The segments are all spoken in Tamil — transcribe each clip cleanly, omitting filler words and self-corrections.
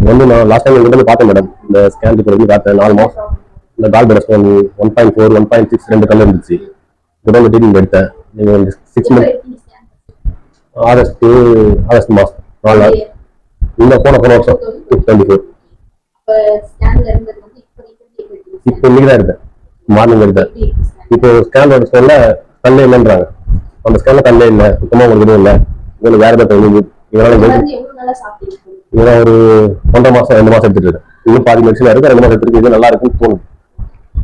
வந்து நான் லாஸ்ட் டைம் எங்கிட்ட பார்த்தேன் மேடம். இந்த ஸ்கேன் ரிப்போர்ட் பார்த்தேன் 4 மாசம். இந்த கால்பேட் ஸ்டோன் 1.4 1.6 2 கல்லு இருந்துச்சு. குடோன் மெட்டீரியல் எடுத்தேன். நீங்க 6 மந்த் ஆகஸ்ட் மாசம் 4 நாள். இந்த போன வருஷம் 24. இப்போ இன்னைக்கு தான் எடுத்தேன், மார்னிங் எடுத்தேன். இப்போ ஸ்கேனோட ஸ்டோன்ல கல்லே இல்லைன்றாங்க. அந்த ஸ்கேன்ல கல்லே இல்லை, சுத்தமா உங்களுக்கு எதுவும் இல்லை, உங்களுக்கு வேற ஏதாவது இதனால இதெல்லாம் ஒரு 1.5 மாசம் 2 மாசம் எடுத்துட்டு இருக்கேன். இன்னும் பாதி மெடிசன் இருக்கு, 2 மாசம் எடுத்துருக்கு. இது நல்லா இருக்குன்னு தோணுது,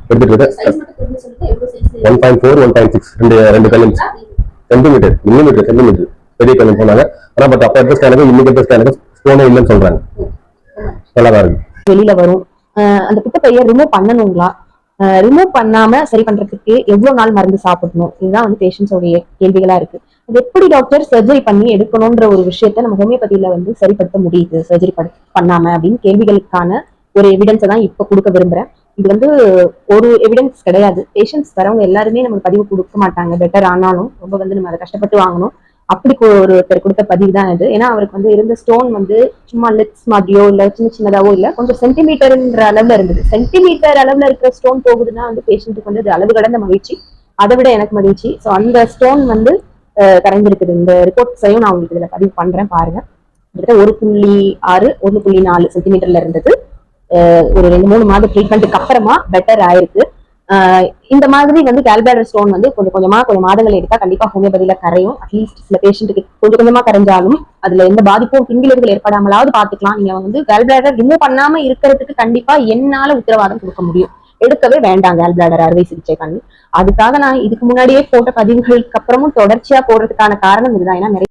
எடுத்துட்டு இருக்கேன். 1.4 1.6 ரெண்டு கல்லு சென்டிமீட்டர் மில்லிமீட்டர் சென்டிமீட்டர் பெரிய கல்லு சொன்னாங்க. ஆனா பட் அப்ப எடுத்த ஸ்கேனுக்கு இன்னைக்கு எடுத்த ஸ்கேனுக்கு ஸ்டோனே இல்லைன்னு சொல்றாங்க. நல்லா தான் இருக்கு. வெளியில வரும். அந்த பித்தப்பையை ரிமூவ் பண்ணணுங்களா, ரிமூவ் பண்ணாம சரி பண்றதுக்கு எவ்வளவு நாள் மருந்து சாப்பிடணும், இதுதான் வந்து பேஷண்ட்ஸோடைய கேள்விகளா இருக்கு. அது எப்படி டாக்டர் சர்ஜரி பண்ணி எடுக்கணும்ன்ற ஒரு விஷயத்த நம்ம ஹோமியோபதியில வந்து சரிப்படுத்த முடியுது சர்ஜரி பண்ணாம அப்படின்னு கேள்விகளுக்கான ஒரு எவிடன்ஸை தான் இப்ப கொடுக்க விரும்புறேன். இது வந்து ஒரு எவிடன்ஸ் கிடையாது. பேஷண்ட்ஸ் வரவங்க எல்லாருமே நமக்கு பதிவு கொடுக்க மாட்டாங்க. பெட்டர் ஆனாலும் ரொம்ப வந்து நம்ம அதை கஷ்டப்பட்டு வாங்கணும். அப்படி ஒருத்தர் கொடுத்த பதிவு தான் இது. ஏன்னா அவருக்கு வந்து இருந்த ஸ்டோன் வந்து சும்மா லிப்ஸ் மாதிரியோ இல்ல சின்னதாவோ இல்ல, கொஞ்சம் சென்டிமீட்டர்ன்ற அளவுல இருந்தது. சென்டிமீட்டர் அளவுல இருக்கிற ஸ்டோன் போகுதுன்னா வந்து பேஷண்ட்டுக்கு வந்து அது அளவு கடந்த மகிழ்ச்சி, அதை விட எனக்கு மகிழ்ச்சி. ஸோ அந்த ஸ்டோன் வந்து கரைஞ்சிருக்குது. இந்த ரிப்போர்ட்ஸையும் நான் உங்களுக்கு இதுல பதிவு பண்றேன் பாருங்க. கிட்டத்தட்ட 1.6 1.4 சென்டிமீட்டர்ல இருந்தது. ஒரு 2-3 மாத ட்ரீட்மெண்ட்டுக்கு அப்புறமா பெட்டர் ஆயிருக்கு. இந்த மாதிரி வந்து கேல்பிளாடர் ஸ்டோன் வந்து கொஞ்சம் மாதங்கள் எடுத்தா கண்டிப்பா ஹோமியோபதியில கரையும். அட்லீஸ்ட் சில பேஷண்ட்டுக்கு கொஞ்சமா கரைஞ்சாலும் அதுல எந்த பாதிப்பும் பின்விளைவுகள் ஏற்படாமலாவது பாத்துக்கலாம். நீங்க வந்து கேல்பிளாடர் ரிமூவ் பண்ணாம இருக்கிறதுக்கு கண்டிப்பா என்னால உத்தரவாதம் கொடுக்க முடியும். எடுக்கவே வேண்டாம் கேல்பிளாடர் அறுவை சிகிச்சை பண்ணி. அதுக்காக நான் இதுக்கு முன்னாடியே போட்ட பதிவுகளுக்கு அப்புறமும் தொடர்ச்சியா போடுறதுக்கான காரணம் இதுதான். ஏன்னா